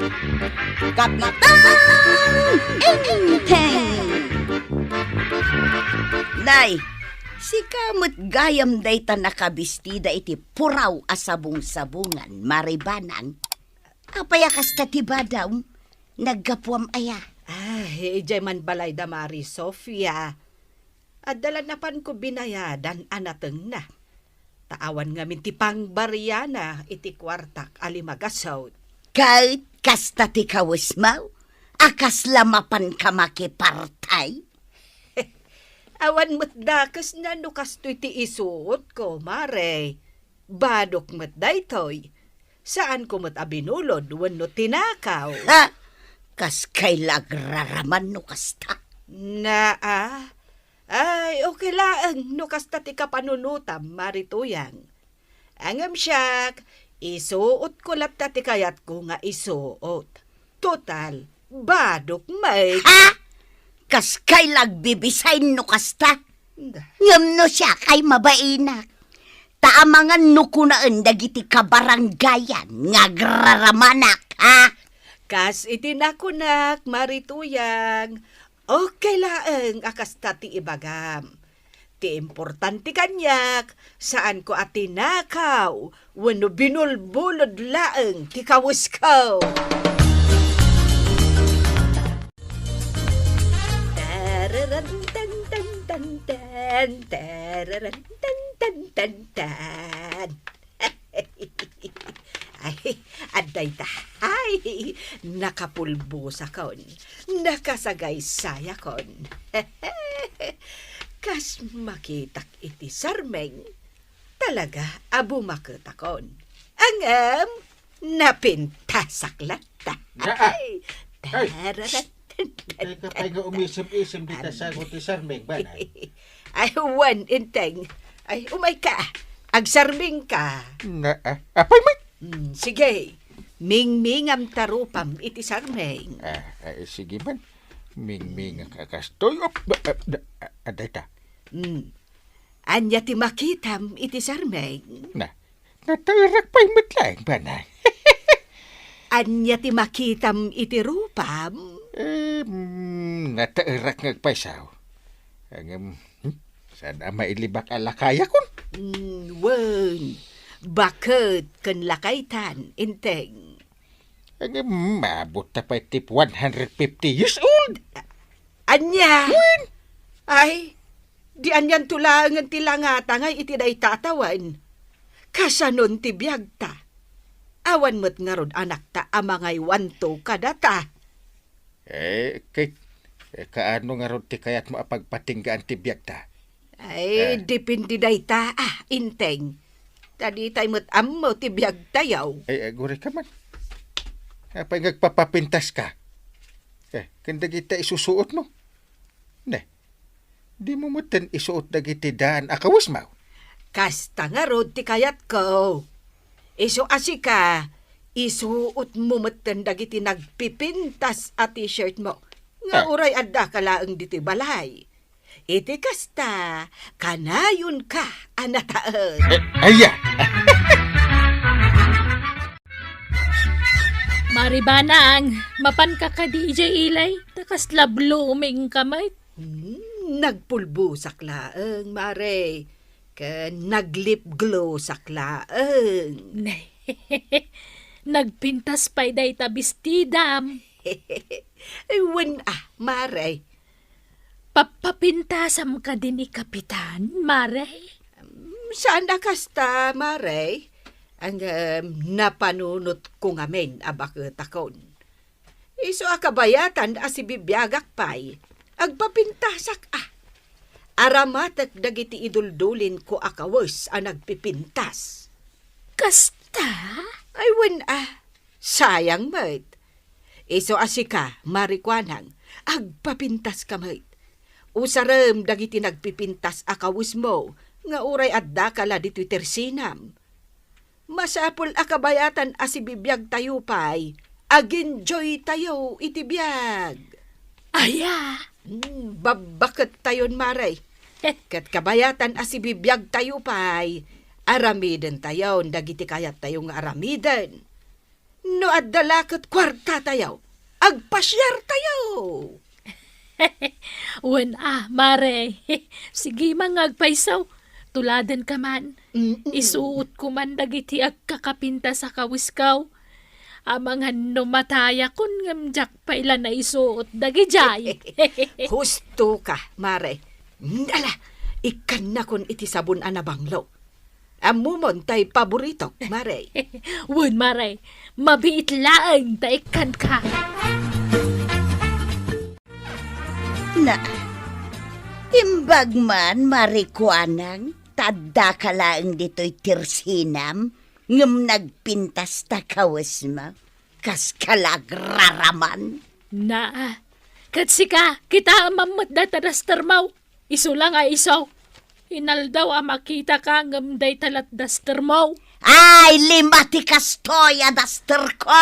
Kapitan Enteng! Nay, si kamot gayam day ta nakabistida iti puraw asabong-sabungan, maribanan. Apaya kasta tiba daw, naggapuam aya. Ijay man balay da Mari Sofia. At dala na pan ko binayadan anateng na. Taawan nga minti pang baryana iti kwartak alimagasaw. Kahit kasta ti kawis mau, akas lamapan ka makipartay. Awan mo't dakas na nukas to'y ti isuot ko, Mare. Badok mo't daytoy. Saan ko mo't abinulod wano tinakaw? Ha? Kas kay lagraraman no kasta. Ay, okay lang. Nukas ta ti kapanunutam, Marituyang. Angam siyak, isuot ko lap ta ti kayat ko nga isuot. Total, badok may... Ha? Kas kay lagbibisay no kasta. Ngam no siya kay mabainak. Taamangan no kunaan dagiti kabaranggayan nga graramanak, ha? Kas itinakunak, Marituyang. Okay laeng akas tati ibagam. Ti importante kanyak, saan ko atinakaw, wano binulbulod laeng ti kawis ko. Ay, aday tahay, nakapulbusa kon, nakasagay saya kon. Kas makitak iti sarmeng, talaga abo makita kon. Angam, napintasak lata. Ay, tararat. Ay, kapay nga umisip-isip dito sa ti sarmeng ba na? Ay, wan, inteng. Ay, umay ka. Agsarming ka. Apay may? Sige, mingmingam tarupam iti sarmeng. Sige man. Ming kakastoy. Aday ta. Anya ti makitam iti sarmeng. Natarak pa'y matlaing ba na? Anya ti makitam iti rupam. Natarak ngagpaisaw. Sana mailibak alakaya kun? Wen, bakit kan lakaitan, inteng? Mabot na pa tip 150 years old. Anya? Ay, di anyan tulangan tilangata nga iti day tatawan. Kasanon ti biyagta. Awan mo't nga rod anak ta amangay wanto kadata. Kaano nga rod ti kayat mo apagpatinggaan ti biyagta? Ay, dipindi day ta, inteng. Tadi tayo mo't ammo ti biyagta yaw. Guri ka man. Apay ngagpapapintas ka. Kanda kita isusuot mo. Di mo mutan isuot na giti daan akawas mo. Kasta nga rod ti kayat ko. Iso asika, isuot mo mutan dagiti nagpipintas a t-shirt mo. Nga uray adda kalaang diti balay. Iti kasta, kanayon ka, anataan. Aya! Maribanang, mapan ka ka DJ Ilay, takas lablo uming kamay. Nagpulbo saklaang, Mare. Naglip glow saklaang. Nagpintas pa'y day tabistidam. Ewan Mare. Papapintasam ka din ni Kapitan, Mare. Saan na kasta, Mare? Ang napanunot ko ngamen abakatakon. Iso akabayatan asibibiyagak pa'y. Agpapintasak Aramatak dagiti iduldulin ko akawas ang nagpipintas. Kasta? Ay wen sayang mait. Iso asika, marikwanang, agpapintas ka mait. Usaram dagiti nagpipintas akawis mo, nga uray adda kala dito'y tersinam. Masapol akabayatan asibibiyag tayo pa'y, aginjoy tayo itibiyag. Aya! Babakit tayon maray. Kat kabayatan asibibiyag tayo pa'y, aramiden tayo, dagiti kayat tayo nga aramiden. No adala ket kwarta tayaw. Agpasyar tayaw. Wan mare. Sige mangagpaisaw. Tuladan ka man. Isuot ko man dagiti agkakapinta sa kawiskaw. Amangan no mataya kun ngamjak paila na isuot dagijay. Husto ka, mare. Ala, ikan na kun iti sabon anabanglo. Amumon tay paborito, mare. Wan mare. Mabiit laang taikan ka. Na, imbag man marikuanang, tadda ka laang dito'y tirsinam, ngam nagpintas ta kawas mo, kas kalagraraman. Na, katsika, kita mamot da tadastar mo. Iso lang ay isaw. Inaldaw makita ka ngamday talat daster mo. Ay, limati kastoya daster ko!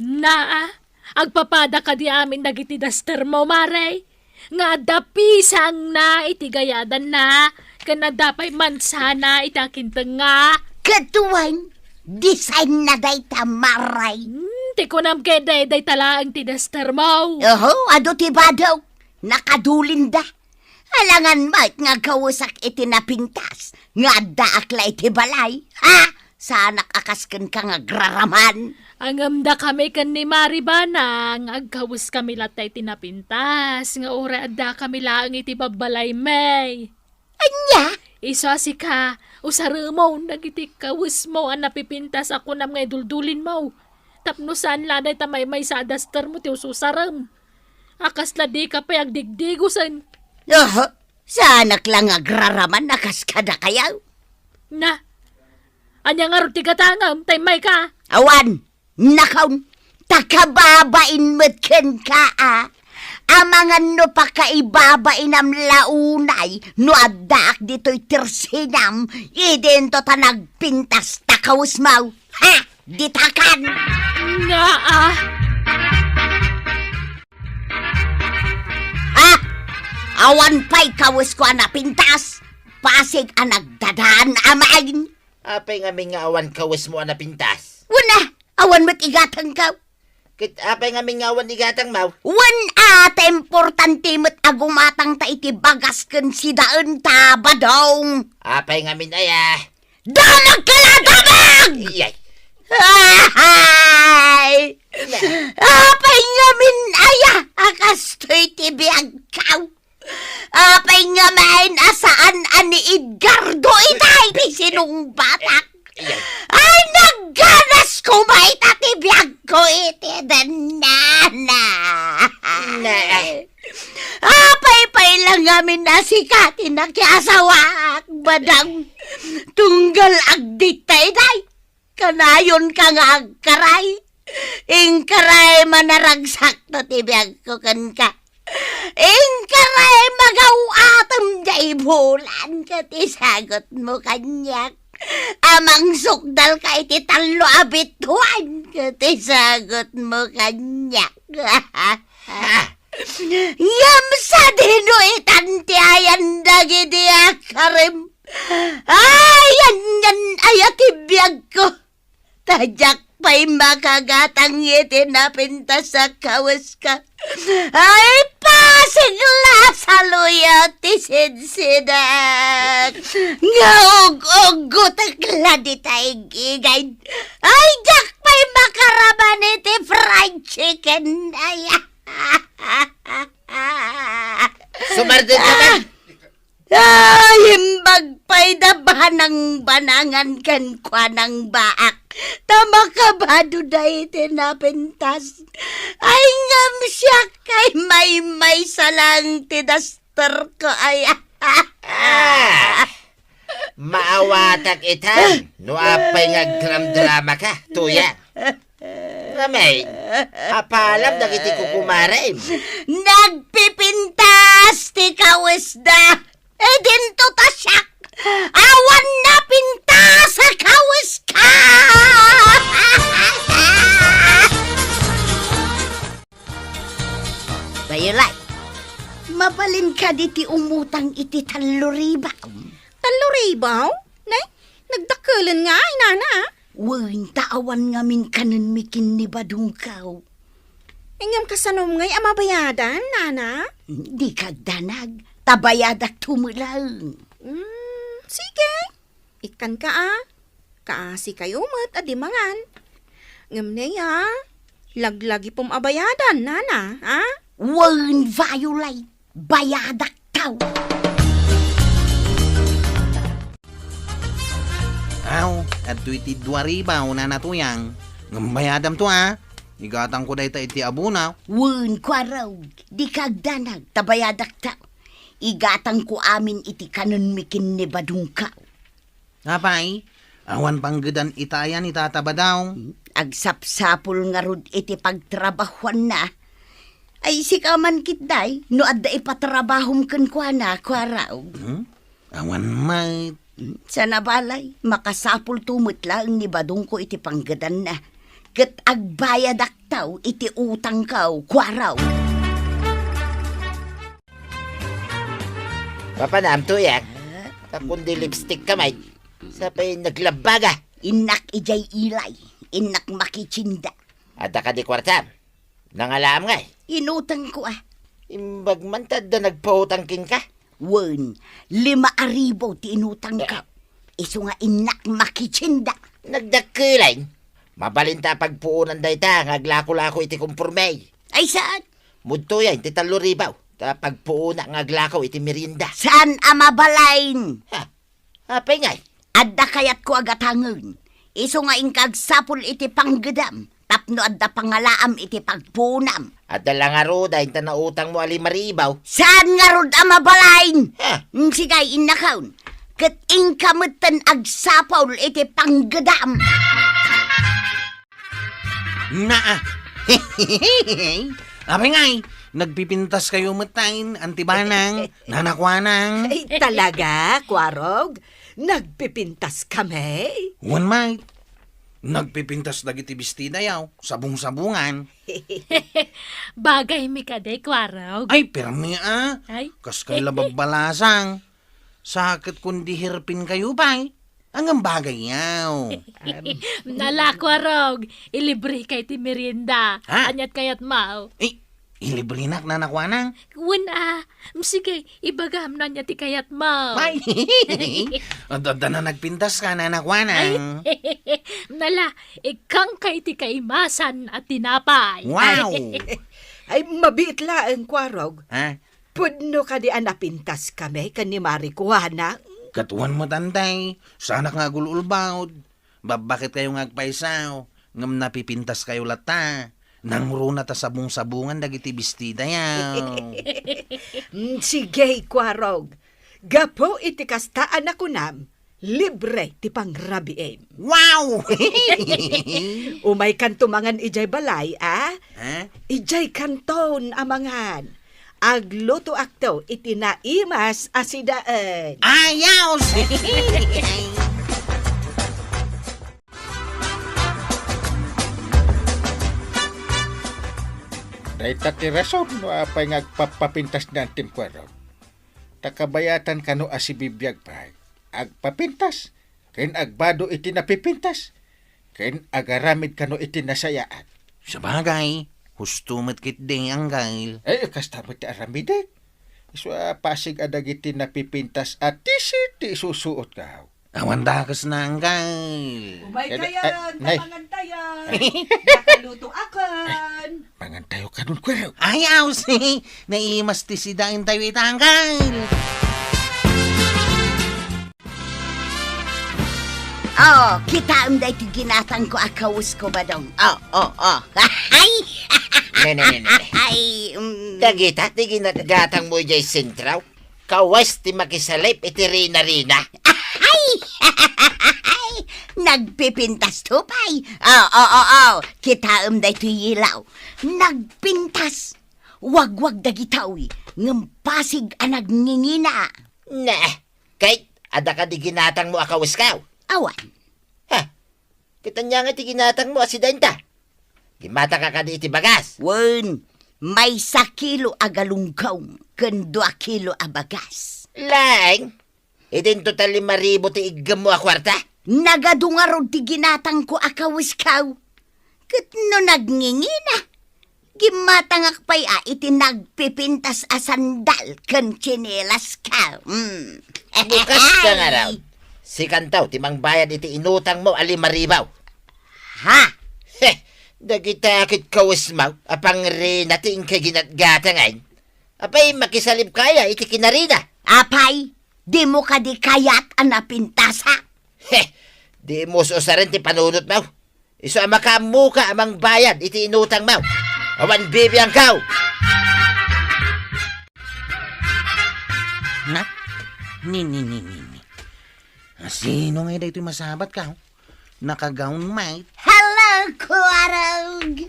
Na, agpapada ka di amin dagiti daster mo, mare. Nga dapisang na itigayadan na. Kanadapay man sana itakintang nga. Katuwan, design na day tamaray. Ti ko nam kede day tala ang tidaster mo. Oho, ado tiba daw. Nakadulin da. Alangan mat nga kawasak iti napintas. Nga daakla iti balay. Ha? Sana kakasken ka nga graraman. Ang amda kami kan ni Maribanang, agkawis kami latay tinapintas, nga ora adda kami lang iti babalay may. Anya? Iso si ka, usara mo, nagiti kawis mo, ang napipintas ako nam nga duldulin mo. Tapnusan laday tamay may sa adaster mo, tiyo susaram. Akas la di ka pa agdigdigusan. Oho, sana lang nga graraman nakaskada kayaw. Na, anya nga rin tigatangam, may ka. Awan, nakaw, takababain mo't ken ka Amangan no pa kaibabain am launay, no adak dito'y tirsinam, idento ta nagpintas takawis mau. Ha? Ditakan! Nga Ha? Awan pa'y kawis ko napintas, pasig ang nagdadaan amain. Apay nga may nga awan kawis mo na pintas. Wala, awan mo't igatang ka. Kit apay nga may nga awan igatang mau. Wan importante mo't agumatang ta iti bagas ken si daan ta badong. Apay nga min aya. Damag ka la, damag! Iyay. Ay! Apay nga min aya, akas to'y tibiyag kaw. Apay nga main asaan ani Edgardo itay, sinong batak. Ay, nagganas ko may tatibiyag ko iti danana. Apay-pay lang ngamin nasikatin na kiasawak, badang. Tunggal agditay day. Kanayon ka nga agkaray. Ingkaray manaragsak na tibiyag ko kan ka. Ingkaray magaw-atam jay bulan ka tisagot mo kanyak. Amang sukdal ka iti talo abituan ka tisagot mo kanyak. Yam sa dino itanti ayan dagiti akarim. Ayan yan ayatibiyag ko. Tajak pa'y makagatang iti napinta sa kawas ka. Ay pasigla sa luya ti sidsidak. Nga og-ogot akla di tayo gigayd. Ay jak pa'y makaraban iti fried chicken. Ay Sumardin ka man. Ay, himbag pa'y dabahan ng banangan kan kwa ng baak. Tama ka ba doon tinapintas? Ay ngam siya kay may salang tidaster ko ay. Maawatak itan. No apay nga gram-drama ka. Tuya. Ramay. Apalam dagiti kukumarim. Nagpipintas ti kawis-da. Dinto ta siya. Awan na pintas sa kawis ka. Bayulay, mabalin ka diti umutang iti taluribaw. Taluribaw? Nay, nagdakulan nga, inana. Wen taawan ngamin kanon mikin ni badungkaw. Ingam kasanom ngay amabayadan, nana? Di kagdanag, tabayadak tumulang. Sige. Ikan ka Kaasi kayo mat adimangan. Ngam niya, laglagi pom abayadan, nana, ha? Wen violate, bayadak tao. Aw, at iti 2,000 na natuyang. Ngambayadam to Igatang ko dahi iti abuna. Wen kwaraw, di kagdanag, tabayadak tao. Igatang ko amin iti kanon mikin ni badungkaw. Apay, awan panggedan itayan itataba daw. Agsapsapul nga rod iti pagtrabahuan na. Ay sikaman kitday, no adda ipatrabahom ken kwa na, kwaraw. Awan may. Sa nabalay, makasapul tumutla ang ni badungko iti panggedan na. Ket agbayad aktaw iti utang kaw, kwaraw. Papanam tuyak. Kakundi lipstick kamay. Sapay naglabaga. Inak ijay ilay, inak makichinda. Ada ka di kwartam. Nangalam nga. Inutang ko Imbag man tad na nagpautangkin ka. Wen, 5,000 ti inutang ka. Iso nga inak makichinda. Nagdakilay. Mabalinta pagpuunan dayta. Ngaglako-lako iti kumpurmay. Ay saan? Mudto yan, ti 3,000. Ta pagpuuna ngaglakaw iti merienda. Saan amabalain? Ha? Apay ngay. Adda kayat ko agatangon. Iso nga ingkag sapul iti panggedam. Tapno adda pangalaam iti pagpunam. At lang nga ro, dahil nautang mo 5,000. Saan nga rod amabalain? Ha? Sigay inakaon. Ket ingkamutan agsapul iti panggedam. Naa. Apay ngay, nagpipintas kayo matain, antibanang, nanakwanang. Ay, talaga, Kwarog? Nagpipintas kami? Wan may. Nagpipintas dagiti bestida yaw, sabong-sabungan. Bagay mi kade, Kwarog. Ay, permi Ay. Kas kay labagbalasang. Sakit kundi hirpin kayo pa'y. Ang bagay yaw. Nala, Kwarog. Ilibre kay ti merienda. Ha? Anyat kayat mau. Ilibrinak na nakwanang. Wen sige, ibagam na niya ti kayat mau. Ay, adada na nagpintas ka na nakwanang. Nala, ikang kay ti kaimasan at tinapay. Wow! Ay, mabitla ang Kwarog. Ha? Pudno ka di anapintas kami ni Maricuana. Katuan mo tantay. Sana nga gululbawd. Bakit kayo ngagpaisaw? Ngam napipintas kayo lata. Nang runa ta sabong-sabungan dagiti bestida yaw. Sige, Kwarog. Gapo iti kastaan ako nam. Libre ti pangrabiem. Wow! Umay kantumangan ijay balay, Ha? Ijay kanton amangan. Agluto akto iti naimas asidaan. Ayaw! Dahil tati rason no apay ngagpapapintas na Tim Kwaraw. Takabayatan ka no asibibiyag pa. Agpapintas. Kain agbado iti napipintas. Kain agaramid ka no iti nasayaan. Sabagay, husto matkit ding ang gail. Kastamot ti aramidek. So, pasig adag iti napipintas at ti susuot ka. Awan dakas na ang gail. Umay kayan, Nay. tamangan tayan. Nakaluto akan. Mangan tayo ka nun, Kwaraw. Ayaw si naimas ti sidain tayo itanggal. Oh, kita am day ti ginatang ko akawus ko badong. Oh. Ay! Ne. Ay, Dagita, ti ginagatang mo jay sentraw. Kawas ti makisalip iti rina-rina. nagpipintas tupay. Oh. Kita am day ti ilaw. Nagpintas. Wag dagitawi. Ngampasig anag ngingina. Na, kahit ada ka di ginatang mo akawis kaw. Awan. Ha, kita niya nga ti ginatang mo asidenta. Gimata ka di iti bagas. Wen, may 1 kilo agalungkaw. Ken 2 kilo abagas. Lang, itin total 5,000 ti igam mo a kwarta. Nagadungarod ti ginatang ko akawis kaw. Kat no nagngingina. Gimatangak pa'y iti nagpipintas a sandal kan tsinelas kaw. Bukas ka nga raw. Si kantaw, timang bayad iti inutang mo, alimaribaw. Ha? Heh, dagitakit kawis mo, apang rina ting kaginatgatangay. Apay makisalib kaya, iti kinarina. Apay, di mo ka di kayat ang napintasa. Heh, di mo rin ti panunot mo. Iso ang makamuka amang bayad, iti inutang mo. Awan bibiyang kaw. Na? Ni. Sino nga ito'y masabat ka? Nakagaon, mate. Hello, Kwarog.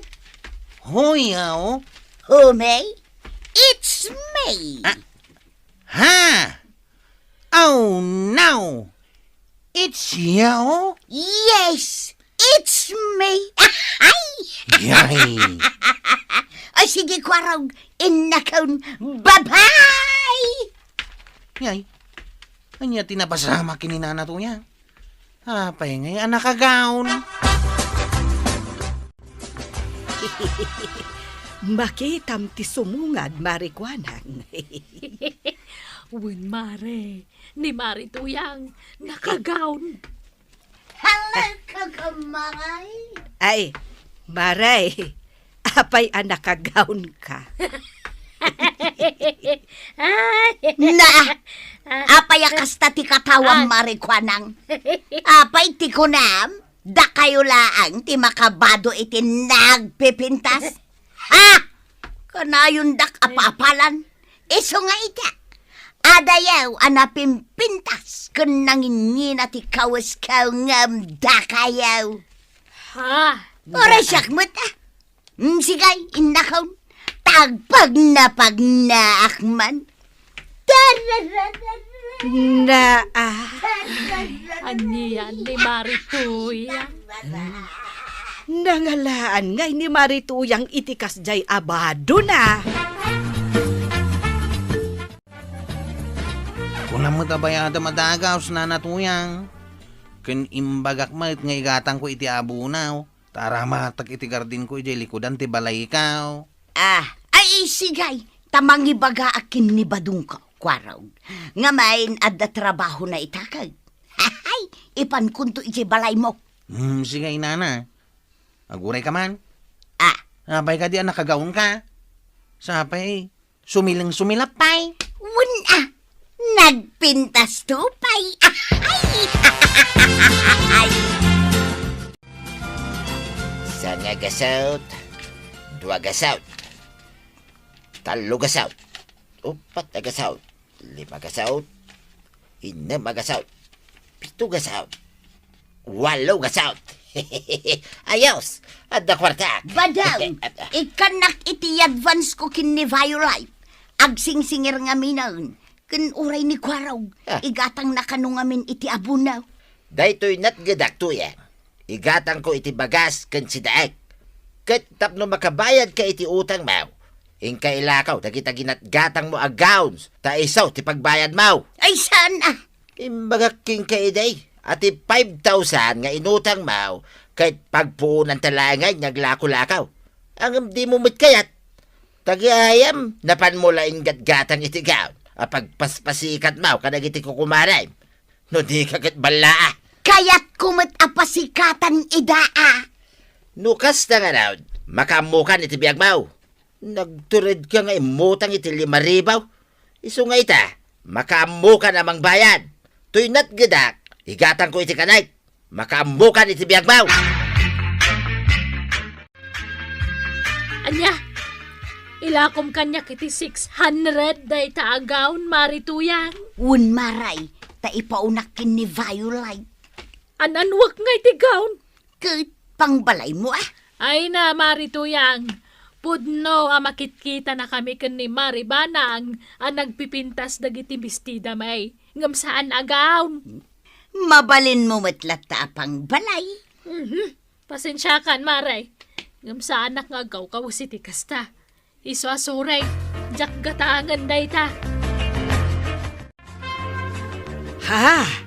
Hoy, oh. Who, me? It's me. Ha? Oh, no. It's you? Yes, it's me. Ay! Yay. Ay, sige, Kwarog. Inakaw. Bye-bye! Yay. Anya tinapasama kininana to niya. Apay ngay anak kagaon. Makitam ti sumungad, marikwanang. Win Mare, ni Mari Tuyang, nakagaon. Hello, kakamay. Ay, Maray, apay anak kagaon ka. Na, apay akasta ti katawang marikwanang. Apay ti kunam, da kayo laang ti makabado iti nagpipintas. Ha? Kanayon dak apapalan. Iso nga ita. Adayaw anapin pintas kun nangingina ti kawis kaw ngam da kayaw. Ha? Oray siyak mo ta. Sigay, inakaw. Tagpag na akman. Na, Aniyan ni Mari Tuyang. nangalaan ngay ni Marituyang itikas jay abado na. Kung mo tabayada madagaw sa nanatuyang. Kun imbagak mat ngay gatang ko iti abunaw. Tara matag iti gardin ko iti likudan ti balay ikaw. Ay sigay. Tamang ibaga akin ni badung ka, Kwaraw. Ngamain adda trabaho na itakag. Hay, ipan kunto iti balay mo. Sige nana. Aguray ka man. Abay ka di nakagaon ka. Sapay, sumilang-sumilap pay. Wala, nagpintas tupay. Ay. Isa nga gasaut, dua gasaut, talo gasaut, upat na gasaut, lima gasaut, inam na gasaut, pito gasaut, walo gasaut. Ayos! At the kwarta. Badaw, ikanak iti advance ko kin ni Violite. Agsingsingir nga minaon. Kun uray ni Kwaraw, igatang nakanungamin iti abunaw. Daytoy natgadak to yan. Igatang ko iti bagas kan si daek. Kat tapno makabayad ka iti utang mau. Ing kailakaw, dagita ginatgatang mo a gowns. Ta isaw ti pagbayad mau. Ay sana. Imbagak king kaiday. Ati 5,000 nga inutang mau. Kahit pagpuunan talangay naglako-lakaw. Ang di mo matkayat. Tagayam, napan mo laing gatgatang iti gown. Apagpaspasikat mau, kadag iti kukumaray. No di kagat balaa. Kaya't kumat apasikatan idaa. Nukas na nga raw, makamukan iti biyag mau. Nagturid ka nga imutang iti 5,000. Iso nga ita, makamukan amang bayan. Tuy natgadak, igatang ko iti kanay. Makamukan iti biyag mau. Anya, ilakom kanya kiti 600 day taagawn Mari Tuyang. Un maray, ta ipaunak kin ni Violite. Ananwak nga iti gown. Kat pangbalay mo Ay na, Mari Tuyang. Pudno a makitkita na kami ken ni Mari Banang ang nagpipintas dagiti bestida may. Ngam saan agawn. Mabalin mo matlat ta pang balay. Pasensyakan, Maray. Ngam saan nga agaw kawasiti kasta. Iso asuray. Jak gatangan day ta. Ha?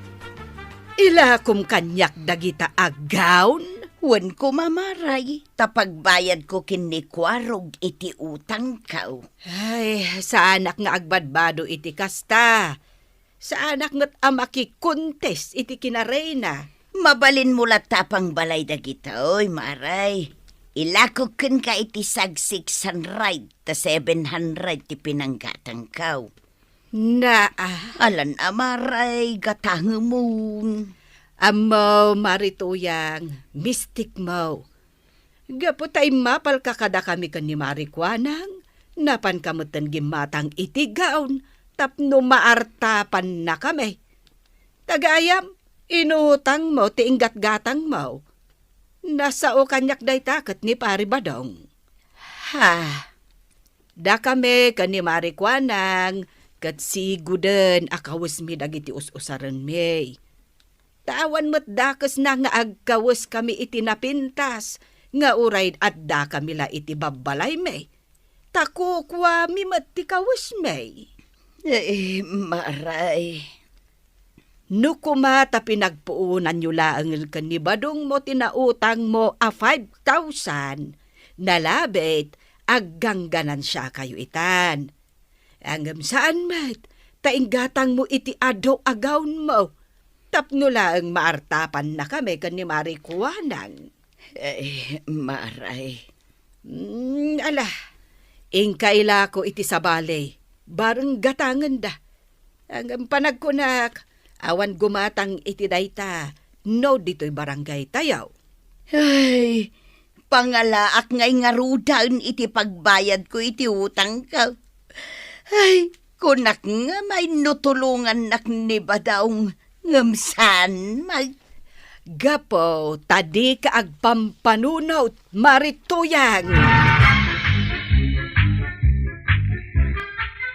Ilakom kanyak dagita agawn. Wan ko mamaray, tapagbayad ko kinikwarog iti utang kao. Ay, sa anak nga agbadbado iti kasta. Sa anak nga't amaki kontes iti kinarena. Mabalin mo tapang balay dagita, oy maray. Ilako ken ka iti sag 600 ta 700 ti pinanggatang kao. Na, Alan amaray, gatangumon. Amaw marituyang, mistik mo. Gaputay mapal kakada kami kan ni Marikwanang, napan kamutan gimatang itigaon, tapno maartapan na kami. Tagayam, inutang mo, tiinggat-gatang mo. Nasao kanyak day takat ni Pari Badong. Ha, Da kami kan ni Marikwanang, kat siguden akawas mi dagiti us-usaran mi. Tawan mo't dakas na nga agkawas kami iti napintas, nga uray at da kami la iti babalay me. Takukwa mi mat ti kawas me. maray. Nukuma ta pinagpuunan nyo laang kanibadong mo tinautang mo a 5,000, nalabit aggangganan siya kayo itan. Angam saan mat, tainggatang mo iti ado agawn mo. Tapno laang maartapan na kami kan ni Marikwanang. Maray. Ala, ingkaila ko iti sabali, bareng gatangan da. Ang panagkunak, awan gumatang iti dayta, no dito'y barangay tayaw. Ay, pangalaak ngay ngarudan iti pagbayad ko iti utang ka. Ay, kunak nga may nutulungan nak ni Badaong ngamsan mag... Gapo, tadi ka agpampanunot, marituyang.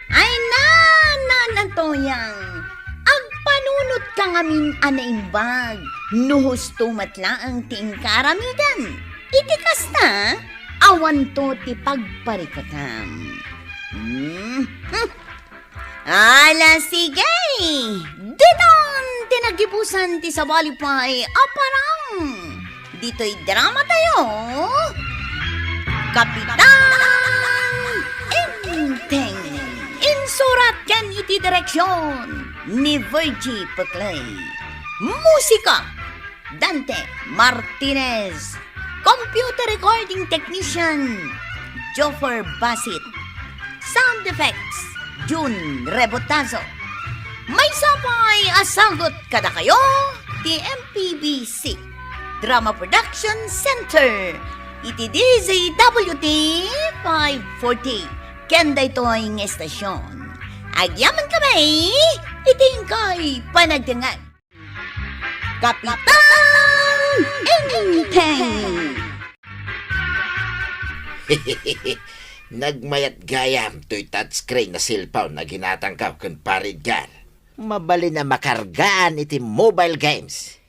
Ay nanatoyang, agpanunot ka ngamin anaimbag, nuhus tumatla ang ting karamidan. Itikas na, awan to ti pagparikotam. Ala sige, diton tinagipusan ti sabalipay aparang. Dito'y drama tayo. Kapitan Inteng. Insurat yan iti direksyon ni Virgie Peclay. Musika, Dante Martinez. Computer recording technician, Joffer Basit. Sound effects, June Rebotazo. May sapay asagot kada kayo, ti MPBC Drama Production Center. Iti DZWT 540. Kenda ito'y ng estasyon. Agyaman kami, iting ko'y panagdangan. Kapitan Inteng. Nagmayat gayam to'y touchscreen na cellphone na ginatangkaw kan paridgan. Mabali na makargaan iti mobile games.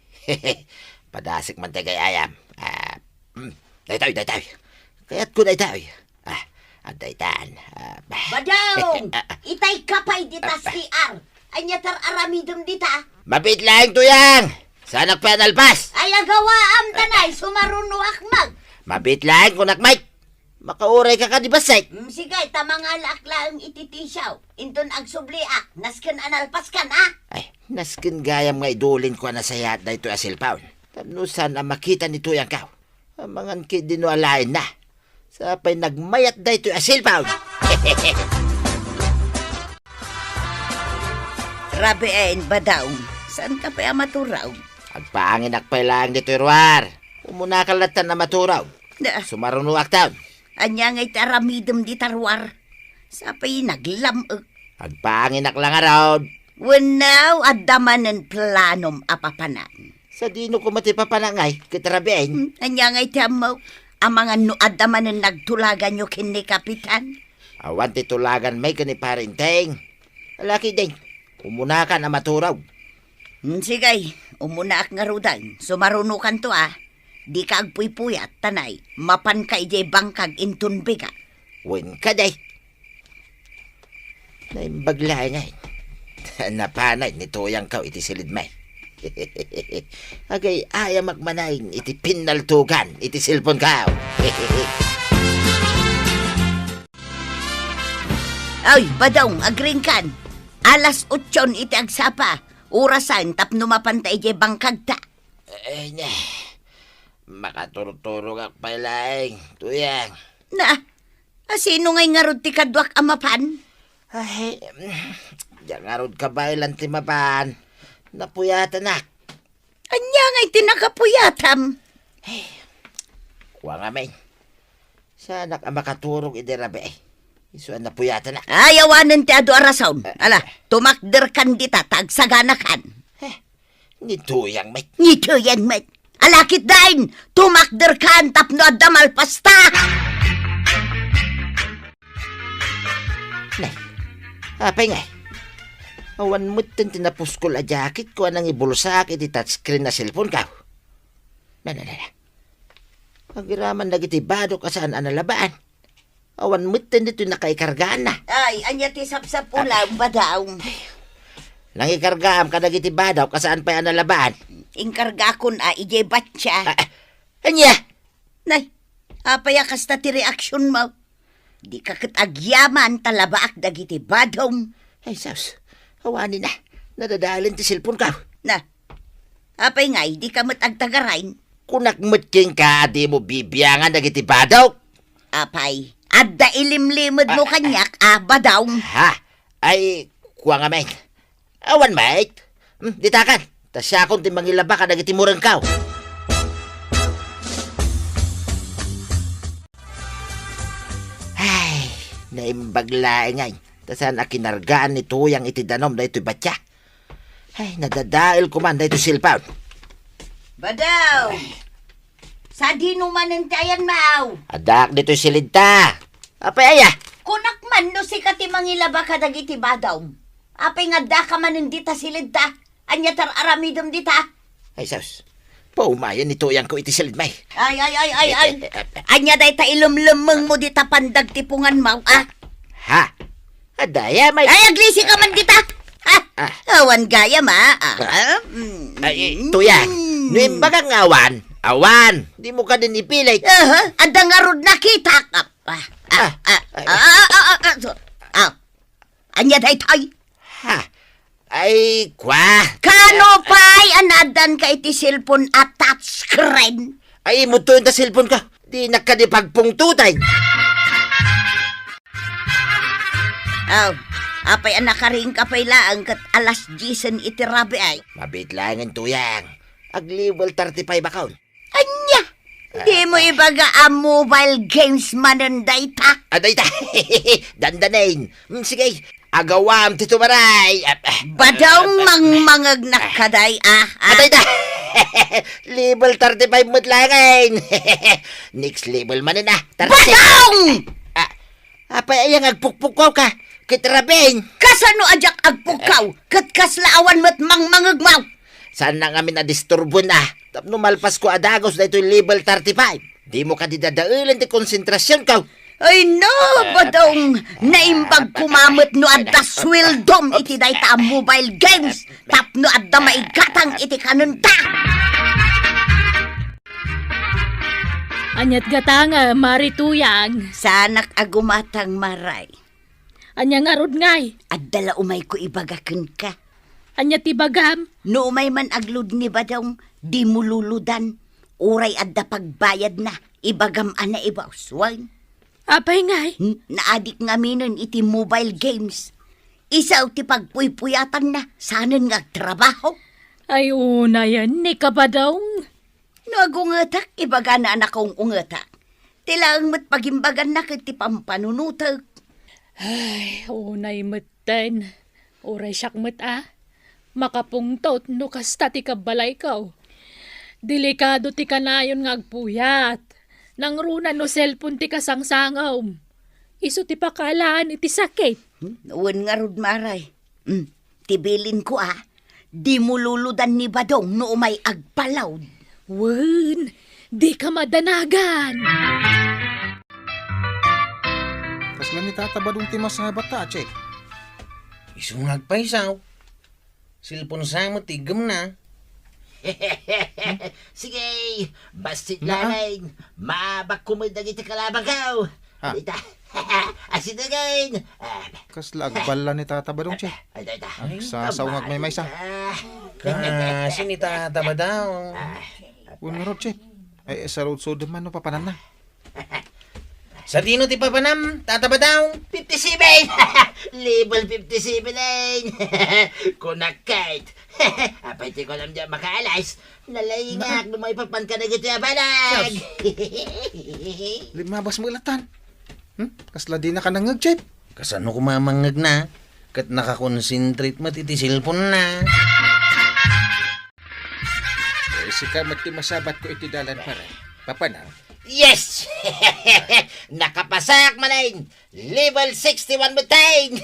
Padasik man tayo ayam. Daytoy. Kaya't ko daytoy. Daytan. Badaong, itay kapay dita CR. Anyatar aramidom dita. Mabit lang tuyang. Sanak pa nalpas. Ay agawa am tanay, sumaruno akmag. Mabit lang kung nakmay. Makauray ka di basay. Sigay, tamang alakla ang ititisyaw. Inton agsubliak, nasken analpas kan, ha? Ay, naskin gayam nga idulin ko na sayat na ito asilpaon. Tanusan ang makita ni tuyang kao. Ang mga kidinualain na. Sapay nagmayat na ito asilpaon. Rabein, Badaong, saan ka pa maturaw? Agpaanginak pa lang dito irwar. Umunakalatan na maturaw. Sumarunuak taon. Anya ngay taramidom di tarwar. Sapay naglamag. Agpanginak lang araw. Wanaw adamanan planom apapanan. Sa dino ko matipapanangay, kitarabiin. Anya ngay tamo, ang mga adamanan nagtulagan nyo kini kapitan. Awan titulagan may kaniparinteng. Alaki din, umunakan na maturaw. Sigay, umunaak nga rudan. Sumarunukan to, Di ka agpuy-puyat, tanay. Mapan ka ijay bangkag intun biga. Win ka day. Naimbagla ngayon. Napanay ni tuyang kao iti silid may. Agay aya magmanayin iti pinaltugan iti cellphone ka. Ay, badong, agring kan. Alas 8 iti agsapa. Orasan tapno mapantay di bangkag ta. Ay na. Makaturturo kak pailaing. Tuyang. Na, sino ngay nga rod ti kadwak amapan? Ay, diyan nga rod kabailan ti mapan. Napuyatan na. Anya ngay tinakapuyatam. Kuha nga may. Sana ka makaturog idirabe. Isuan napuyatan na. Ayawanan ti ado arasaon. Ala, tumakder kan dita tagsaganakan. Ni tuyang may. Ngito yan, met. Alakit dain, tumakder kan tapno adamal pasta. Nay, apay nga. Awan mo't tinapuskol a jacket ko anang ibulsak iti touchscreen na cellphone ka. Na. Agiraman nagitibado ka saan analabaan. Awan mo't dito nakaikargaan na. Ay, anya ti sapsap ulam badaw. Nangikargaam ka nagitibadaw ka saan pa analabaan. Ingkarga kon ije batya. Anya? Nay, apaya kasta ti reaksyon mo. Di ka katagyaman talabaak dagiti badong. Ay, sus. Awanin na. Nadadalin ti cellphone ka. Na, apay ngay, di ka matagtagarain. Kunakmut king ka, di mo bibiyangan nagitibadaw. Apay, adda ilimlimod mo kanyak, badaw. Ha? Ay, kuha nga, mate. Awan, mate. Ditakan. Tas siya akong timangilaba ka nagitimurang ka. Ay, naimbaglae ngay. Tasan akinargaan ni tuyang iti danom na ito'y batya. Ay, nadadail ko man na ito silpaw. Badaw! Sa di numanan tayan maaw. Adak dito'y silidta. Apay aya. Kunak man no si katimangilaba ka dagiti badaw. Apay nga da ka man hindi ta silid ta. Anya tar aramidom di ta. Ay, sus. Paumayan ni tuyang ko iti silid may. Ay. Anya day ta ilumlumeng mo di ta pandag tipungan mau, Ha? Adaya may... Ay, aglisi ka man di ta. Awan gaya ma. Ay, tuyang. Nuim bagang awan. Awan. Di mo ka din ipilit. Ada nga rod nakita ka. Anya day tay. Ha? Ay, kwa. Kano pa'y anadan ka iti cellphone at touchscreen? Ay, muto yung cellphone ka. Di nakadipagpungtutay. Apay anak ka rin kapay laang kat alas 10 iti rabi ay. Mabit lang ang tuyang. Ag-level 35 account. Anya! Di mo ibaga ang mobile games mananday ta. Aday ta. Dandanain. Sige. Agawam tito maray. Badong mangmangag nakaday Aday ta. Level 35 mo't langin. Next level man na. Badong! Apay ayang agpukpukaw ka. Kitrabing. Kasano ajak agpukaw? Kat kaslaawan mo't mangmangagmaw. Saan na kami na-disturbo na? Tapno malpas ko adagos na ito'y level 35. Di mo ka didadailan di konsentrasyon ka. Ay no, badong naimbag kumamot no adda swildom iti dayta ang mobile games. Tapno adda maigatang iti kanunta. Anyat gatanga, marituyang. Sanak agumatang maray. Anya nga rod ngay. Addala umay ko ibagakan ka. Anya tibagam. No umay man aglud ni badong di mululudan. Uray adda pagbayad na ibagam ana ibawswan. Apay ngay. Naadik nga minon iti mobile games. Isaw ti pagpuypuyatan na sanan nga trabaho. Ay una yan, ni kabadong. No agungatak, ibaga na anak kong ungatak. Tilang mo't pagimbagan na kiti pampanunutag. Ay, unay matan. Uray siyak makapungtot no kasta ti kabalay kaw. Delikado ti kanayon nga agpuyat. Nang runa no cellphone ti kasangsangaw. Iso ti pakalaan iti sakit. Uwan nga rod maray. Tibilin ko di mo luludan ni badong no umay agpalaw. Wen, di ka madanagan. Kasla ni tata ba dun ti masabat ta, Che? Isungag pa isaw. Silpon sa mo tigam na. Sige, basit lang. Mabak kumadag iti kalabang ka. Ha? Dita. Asin na gain. Kasla agbala ni Tata Badong, Che. Sasawag may maysa. Kasi ni Tata ba daw? Unarod, Che. Ay, sa road so man no papanan na. Sa dino ti papanam, Tata ba daw? 57! Label 57 na. Kunakait. Apay ti ko lang dyan makaalas. Nalayingak, lumaypapan ka na gito yung balag. Limabas mo ilatan. Kasla di na ka nangag, Che. Kasano kumamangag na? Kat nakakonsentrate matiti cellphone na. Sika mati masabat ko iti dalan para. Papanang. Yes! Nakapasak malain. Level 61 mo tayo.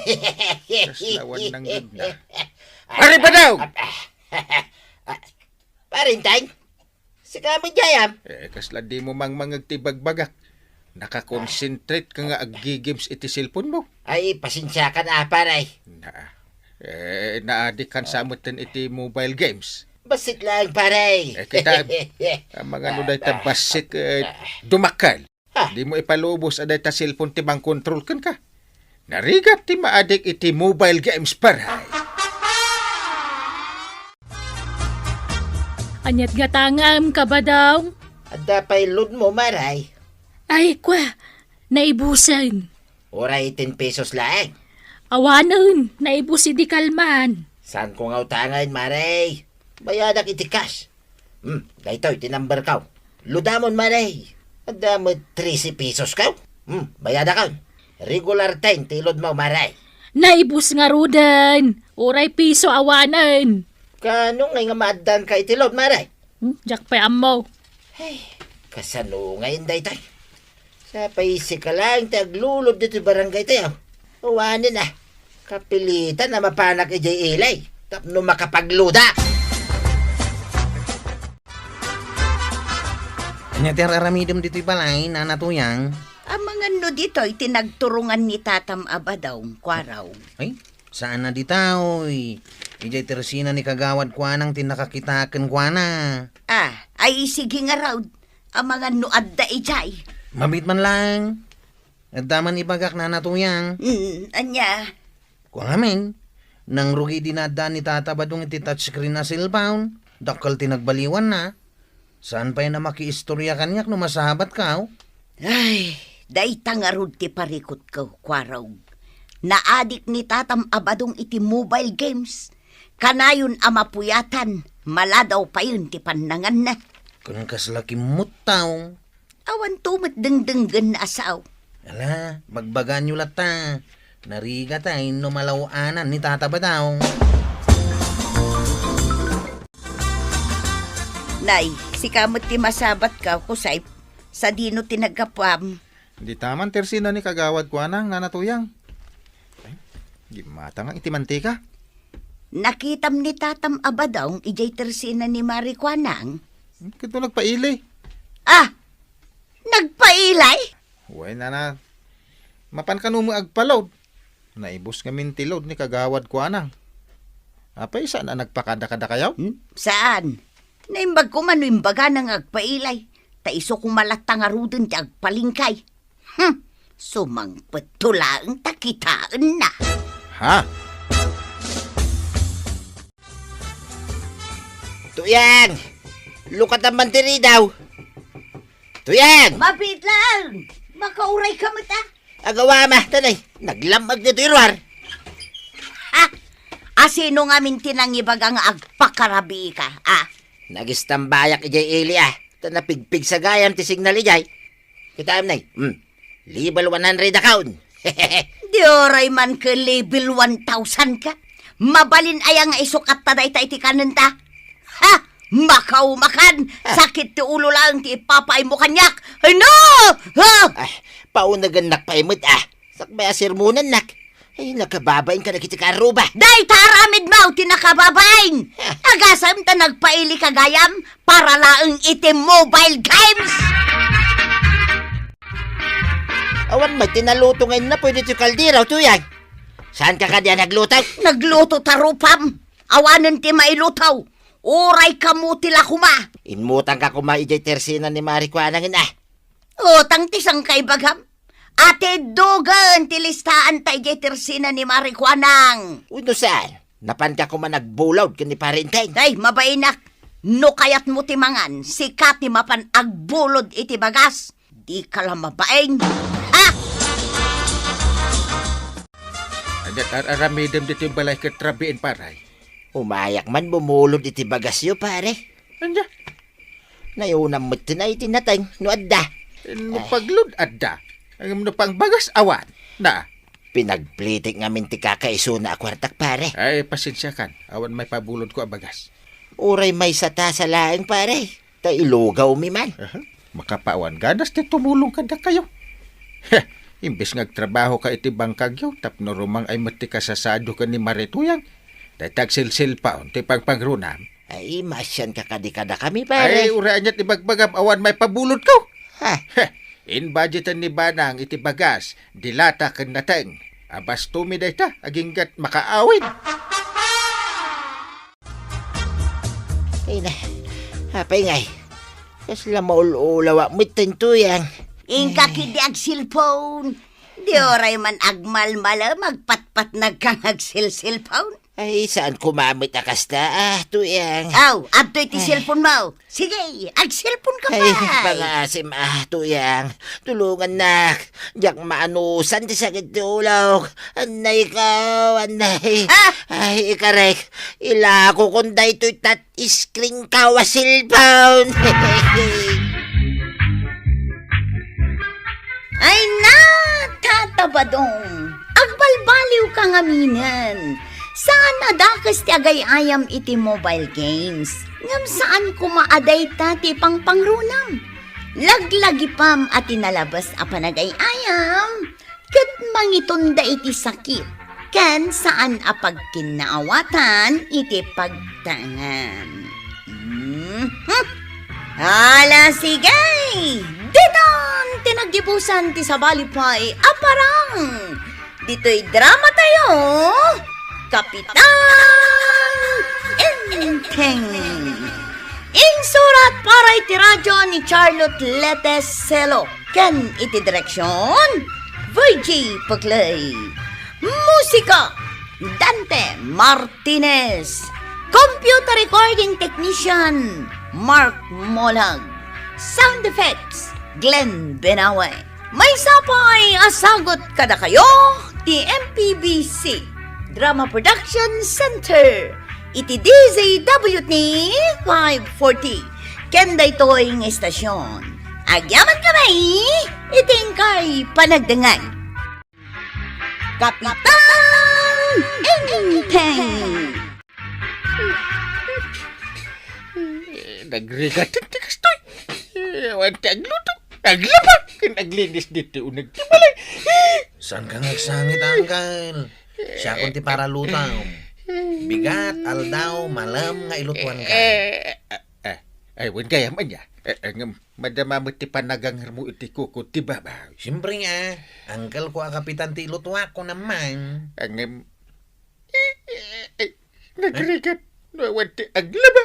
Kaslawan ng good na. Pare ba daw? Parintay. Si kami jayam. Kasla di mo mang mangagtibagbagak. Nakakonsentrate ka nga agi-games iti cellphone mo. Ay, pasensya ka na, paray. Naadikan sa amutin iti mobile games. Basit lang, paray. Kita, ang mga nuday ta basit dumakal. Di mo ipalubos aday ta cellphone ti bang control kan ka. Narigat ti maadik iti mobile games paray. Anyat gatangam ka ba daw? Ada pa'y load mo, maray. Ay, kwa, naibusan. Oray 10 pesos lang. Awanan, naibusi di kalman. Saan ko nga utangan, maray? Bayadak iti cash. Dahito, iti number ka. Ludamon, maray. Ada mo 13 pesos ka. Bayadak ka. Regular time, tilod mo, maray. Naibus nga rudan. Oray piso awanan. Kano nga maadan ka itilod, maray? Jak pa amo. Kasano ngayon, dahito. Sa paisi ka lang, taglulod dito barangay tayo. Uwanin na. Kapilitan na mapanak ijay ilay. Tapno makapagluda. Anya ti araramidem dito'y balay, nanatuyang. Ang mga no dito, itinagturungan ni Tatam Abadaw, kwaraw. Ay, saan na ditaoy? Ijay tersina ni kagawad kwa nang tinakakitaken kwa na. Ay sige nga raw, ang mga nuad da ijay. Mabit man lang. At daman ibagak na natuyang. Anya, Kung amin, nang rugi dinada ni Tata Badong iti touchscreen na cellphone, dakal tinagbaliwan na. Saan pa yun na makiistorya kanyak no masahabat ka? ay, day tangarod ti parikot ko, kwaraw. Naadik ni Tatam Abadong iti mobile games. Kanayon amapuyatan, maladaw pa yun ti panangan na. Kung kaslaki mutaw. Awan tumat dengdenggan na asaw. Ala, magbagan nyo lata. Nariga tayo no malawanan ni Tata Badong. Nay, si kamot ti masabat ka, kusay, sa dino tinagkapam. Di taman tersina ni kagawad ko anang nanatuyang. Ay, gimata nga iti mantika. Nakitam ni Tatam Abadaw, ijay tersina ni Marikwanang. Kito nagpaili. Nagpailay? Uy na. Mapan ka mo agpaload. Naibos nga mintilod ni kagawad ko anang. Apay saan na nagpakada-kada kayaw? Saan? Naimbag ko man imbaga ng agpailay. Taiso kong malatang arudin ti agpalingkay. Sumangpet tulaang takitaan na. Ha? Tuyang! Lukat ang mantiri daw. Tuyang! Mabit lang! Makauray ka mata. Agawa ma, tanay. Naglamag dito irwar. Sino nga mintinang ibagang agpakarabi ka, Nagistambayak ijay ili Tanapigpig sa gayam ti signal ijay. Kita am nay. Level 100 account. Di oray man ka level 1,000 ka. Mabalin ayang isukat taday ta iti kanenta. Makaumakan. Sakit ti ulo lang ti ipapay mo kanyak. Ano? Paunagan nakpaimot Sakbaya sirmunan nak. Ay, nakababain ka na kita karuba. Day taramid mau tinakababain. Agasam ta nagpaili kagayam para laeng itim mobile games. Awan may tinaluto ngayon na pwede ito kaldiraw, tuyang. Saan ka kanya nagluto? Nagluto tarupam. Awanan ti mailutaw. Uray kamutila kuma. Inmutang ka kuma ijay tersina ni Marikwanang ina. Utang tisang kay bagam. Ate dugan tilistaan ta ijay tersina ni Marikwanang. Uno saan? Napan ka kuma nagbulawd ka ni Parinteng. Day, mabainak. No kayat mo timangan, sikat ti mapan agbulod iti bagas. Di ka lang mabaeng. Ha? Aramidem dito yung balay katrabiin paray. Umayak man bumulod iti bagasyo pare. Anya? Nayunam mo na itinateng no adda. No paglud adda. Ang no pang bagas awan. Na. Pinagplitik ngamin ti kakaiso na akwartak pare. Ay, pasensya kan. Awan may pabulod ko ang bagas. Uray may sata sa laeng pare. Ta ilugaw mi man. Makapawan ganas ti tumulong kada kayo. Heh, imbes ngagtrabaho ka iti bangkagyo, tapno rumang ay mati kasasado ka ni Marituyang. Datag silsil pa, ti pagpagrunam. Ay, masyan ka kadikada kami pare. Ay, uraan niya't ibagbagam, awan may pabulod ko. Ha? Heh, in budgetan ni Banang iti bagas, dilata kan nateng. Abas tumiday ta, aginggat makaawin. Ay na. Hapay ngay. Kasla maululawa mitentuyang. Ingka kidi ag cellphone. Di oray man agmalmala magpatpat nagkang ag cellphone. Ay, saan kumamit akasta? Tuyang. Aw, abto iti cellphone mo. Sige, ag cellphone ka pa. Ay, pangasim tuyang. Tulungan na. Diyak maanusan ti sakit ti ulaw. Anay ka, anay. Ay, ikarek. Ilako kunda ito'y tat iskring kawa cellphone. Ay na, tatabadong. Agbalbaliw kang aminan. Saan adakas ti agay-ayam iti mobile games? Ngam saan kumaaday ta ti pangpangrunam? Laglagi pam at tinalabas a panagay-ayam. Kat mangitunda iti sakit. Ken saan a pagkinaawatan iti pagtangan. Hala sige! Diton! Tinagdibusan ti sabalipay aparang! Dito'y drama tayo! Kapitan Inteng. Insurat para iti radyo ni Charlotte Leteselo. Ken iti direksyon, Virgie Puglay. Musika, Dante Martinez. Computer recording technician, Mark Molag. Sound effects, Glenn Benawe. May sapay asagot kada kayo, ti MPBC. Drama Production Center. Iti DZWT 540. Kenda ito'y estasyon. Agyaman kami, iting kay panagdangan. Kapitan Inteng. Nagregatin ti kastoy. Awan ti agluto. Aglaba. Naglinis dito unag tibalay. Saan ka nagsangit, Uncle? Siya kunti para lutaw. Bigat, aldaw, malam nga ilutuan ka. Ay, wan kaya man niya. Madama mo ti panagangar mo iti kuko ti babaw. Siyempre nga, Uncle ko kapitan ti ilutwa ko naman. Ang nagregat. Awan ti aglaba.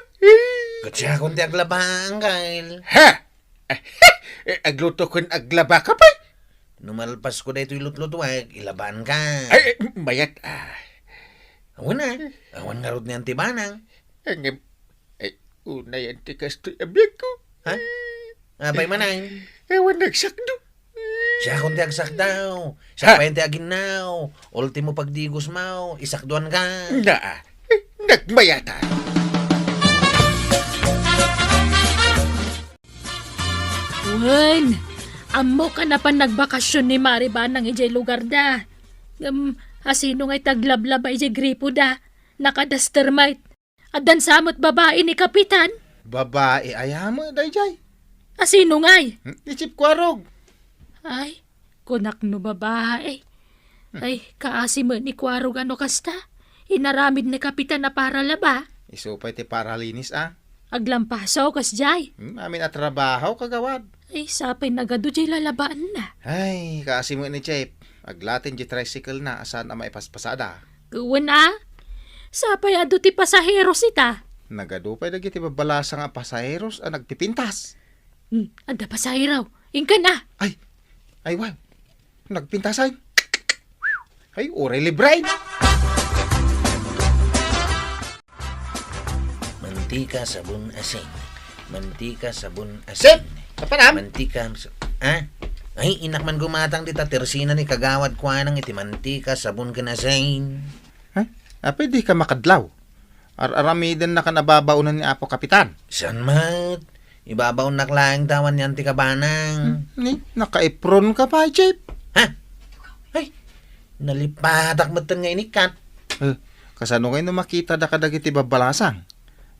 Katsa kunti aglaba, Uncle. Ha? Agluto kon aglaba ka pa? Numalpas ko na ito ilutlutuwag, ilaban ka. Ay, mayat. Awan na, awan nga rod ni Antibanang. Ang una yan ti kastoy abiyag ko. Ha? Abay manay. Ewan nagsakdo. Siya kunti agsak daw. Siya pa yung aginaw. Ultimo pagdigos mo, isakduan ka. Na, nagmayata. Wen, amo ka na pa nagbakasyon ni Mariba ng ijay lugar da. Asino nga'y taglablaba ijay gripo da. Nakadastermite. Adan samot babae ni Kapitan. Babae, ayama, dayjay. Asino nga'y? Isip kwarog. Ay, kunak no babae. Ay, kaasi mo ni Kwarog ano kasta. Inaramid ni Kapitan na para laba. Isupay ti paralinis Aglampasaw kas jay. Amin at trabaho kagawad. Ay, sapay nagado jay lalabaan na. Ay, kasi mo ni Chip. Aglatin di tricycle na asan na maipaspasada. Gawin na. Sapay ado ti pasahero sita. Nagadupay dagiti babalasa nga pasaheros ang nagpipintas. Anda pa sa iraw. Ingka na. Ay, wow. Nagpintasan. Ay, oray libre. Mantika, sabon, asin. Mantika, sabon, Sip! asin. Kapanam? Mantika, ay, inakman gumatang dita tersina ni kagawad kwa nang iti mantika, sabon, kanasain. Pwede ka makadlaw. Aramidin na ka nababaunan ni Apo Kapitan. San mat? Ibabaw naklaang tawan niyan ti kabanang. Ni, naka-apron ka pa, Chip. Ay, nalipatak matan nga inikat. Kasano kayo makita da kadagiti babalasang?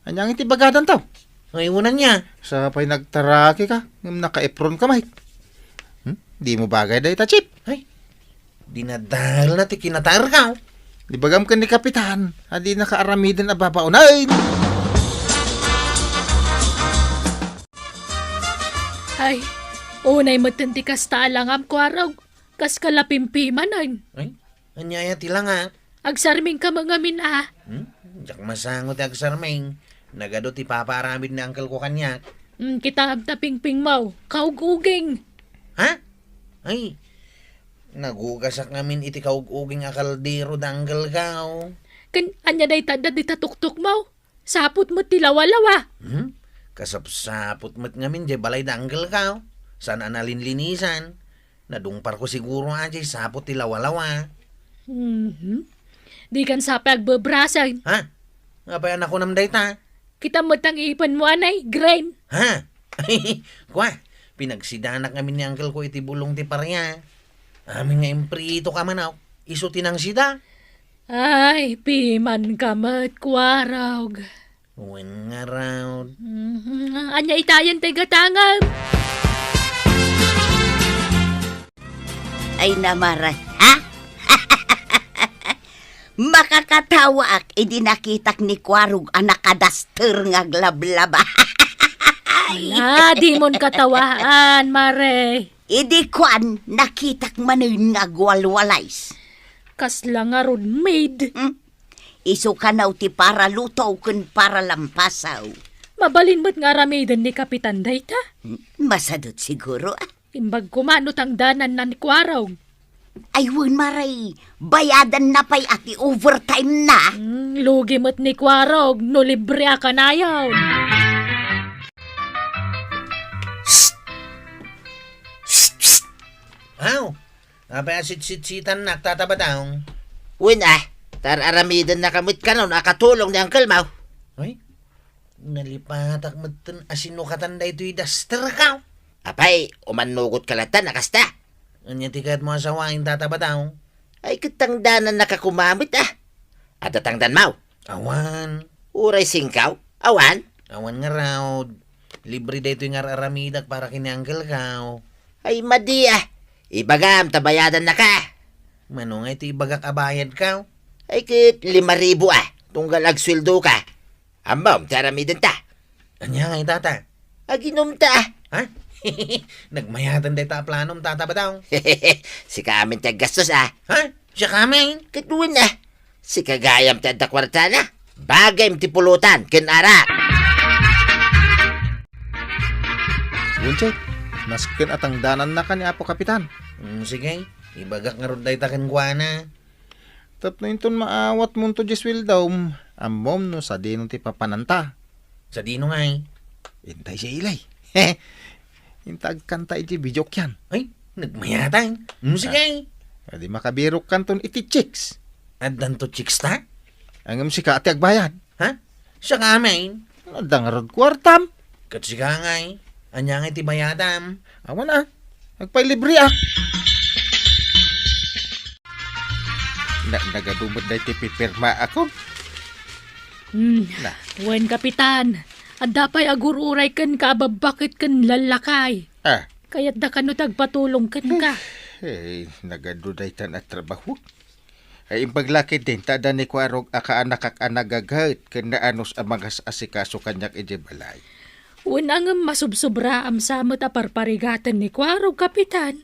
Anyang iti bagadan taw. Ay, unan niya. Sa pa'y nagtaraki ka, ngam naka-apron ka, Mike. Di mo bagay da ita, Chip. Dinadahal na ti kinatar ka. Di bagam ka ni Kapitan, adi nakaaramidin na babaunan. Ay, unay matanti kas talangam ko araw. Kas kalapimpimanan. Ay, anyaya ti lang ha. Agsarming ka mga mina. Jak masangot ag sarming. Nagado ti paparamid ni uncle ko kanya. Kita abta pingping mau. Kauguging. Ha? Ay, nagugasak ngamin iti kauguging akaldero danggal kao. Anya day tanda di tatuktok mau. Sapot mo tilawa-lawa. Kasapsapot mo't ngamin jay balay danggal kao. San analinlinisan. Nadungpar ko siguro ajay sapot tilawa-lawa. Di kan sa pagbebrasan. Ha? Nga pa yan ako namday ta? Kita matang ipan mo anay, grain. Ha? Kwa, pinagsidanak ngamin ni uncle ko iti bulong ti parya. Amin nga imprito ka manaw. Iso tinang sida. Ay, piman kamat kwarog. Uwan nga raw. Anya itayan tay gatangam. Ay namara, ha? Makakatawa ak, idi nakitak ni Kwarog anak kadaster nga glablaba. Ala, di mon katawaan, mare. Idi kwan, nakitak manin nga gwalwalays. Kasla nga ron maid. Iso ka na ti para lutaw kun para lampasaw. Mabalin mo't nga ramidan ni Kapitan Dayta. Masadot siguro, ah. Imbag kumanot ang danan na ni Kwaraw. Ayun maray, bayadan na pa'y ati overtime na. Lugi mo't ni Kwaraw, no libre ka na yaw. Aw, abay asit-sit-sitan nagtatabataw. Win tararamidan na kamit ka nun, akatulong ni Uncle Mau. Ay, nalipatak matan asino katanda ito'y daster ka. Apay, umanugot kalatan, nakasta. Anya tikat mo asawain tatabataw. Ay, kitangdanan nakakumamit At tatangdan Mau. Awan. Uray singkaw, awan. Awan nga raw. Libre da ito'y nga aramidak para kiniangkel ka. Ay, madi Ibagam, tabayadan na ka. Mano nga ito'y bagak abayad ka. Ay, kit 5,000 tunggal agsweldo ka. Ambam, taramidin ta. Anya nga itata. Aginom ta Ha? Nagmayatan da ita planom tatabataw. Si kamin gastos Ha? Siya kami. Kituin Si kagayam ta kwarta na. Bagay mtipulutan, kinara. Wunche, naskin at ang danan na ka ni Apo Kapitan. Sige, ibagak nga ron da ita kenkwana. Tapno inton maawat mo to Jeswil daw. Amom no sa dinong ti papananta. Sa dino nga Intay siya ilay. Intag kanta iti bidyok yan. Ay, nagmayatan. Sige. Adi makabirok kanton iti chicks. At danto chicks ta? Angam si ka ati agbayan. Ha? Siya kami. Dangarod kwartam. Kat si kangay. Anya nga iti bayadam. Awan Nagpailibre Nagadumot na iti pipirma ako. Wen Kapitan. Anda pa'y agururay kan ka babakit kan lalakay. Kaya't da kanot agpatulong kan ka. Nagaduday tan at trabaho. Ay impaglaki din, tada ni Kwarog akaanak ak anagagahit kanda anos ang mga asikaso kanyak ijibalay. Unang masubsobra am samot aparparigatan ni Kwarog, Kapitan.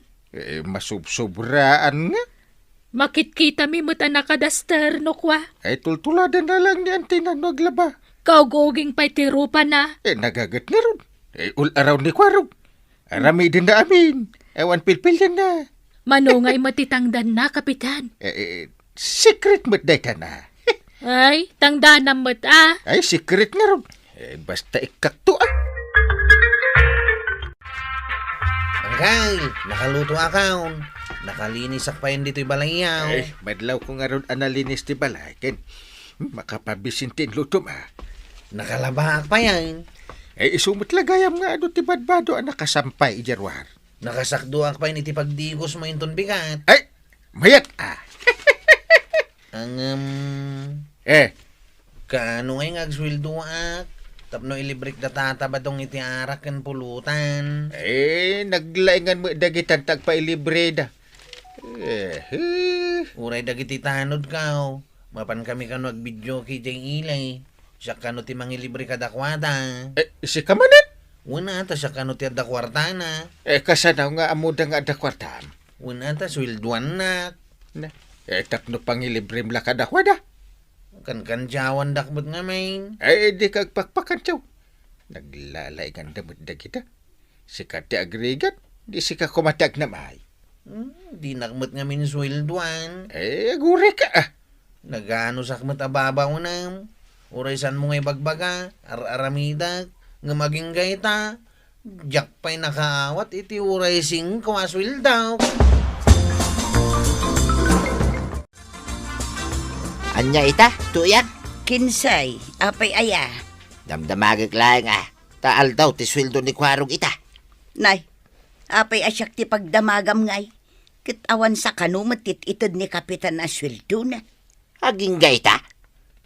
Masubsobraan nga. Makit kita mi mo't anak kadaster, no kwa? Ay tultuladan na lang ni Auntie na naglaba. Kauguging pa'y tirupa na. Nagagat nga ron. Ul-araw ni Kwarog. Arami din na amin. Ewan pilpil yan na. Manungay matitangdan na, Kapitan. Secret mo't dayta na. Ay, tangdanam mo't ah. Ay, secret nga ron. Basta ikakto ah. Angkay, nakaluto akaw. Nakalinis ak pa yun dito'y balayaw. Madlaw ko nga ron analinis ti balay. Ken, makapabisintin luto ma. Nakalabahak pa yan. Isumot lagayam nga ano ti badbado ang nakasampay, Ijarwar. Nakasakdo ak pa yun iti pagdigos mo yung bigat. Ay, mayat ah. Ang, Eh, kaano ngay ngagswildo ak? Tapno ilibrik da tatabadong iti arak kan pulutan. naglaingan mo dagitan tagpailibre da. Uray dagiti tanod ka. Mapan kami kano agbidyo ki jay ilay. Siya kano ti mangilibre kadakwada. Si Kamanet. Una ta siya kano ti adakwarta na. Kasanaw nga amuda nga ada kwartam. Una ta swilduan na. Tapno pangilibre mla kadakwada. Kan jawan dakbot nga main. Di kagpakpakan tiyaw. Naglalay nga damot da kita. Si kati agrigat, di si ka kumatag na may. Di nakmot nga min swilduan. Agure ka ah. Nagano sakmat ababaw na. Uray san mo ngay bagbaga. Aramidag. Nga maging gayta. Jak pa'y nakaawat iti uray sing kawaswil daw. Anya ita, tuyak. Kinsay, apay aya. Damdamagik lang ah. Taal daw ti sweldo ni Kwarog ita. Nay, apay asyak ti pagdamagam ngay. Kitawan sa kanumatit itod ni Kapitan Asweldo na. Aging gayta.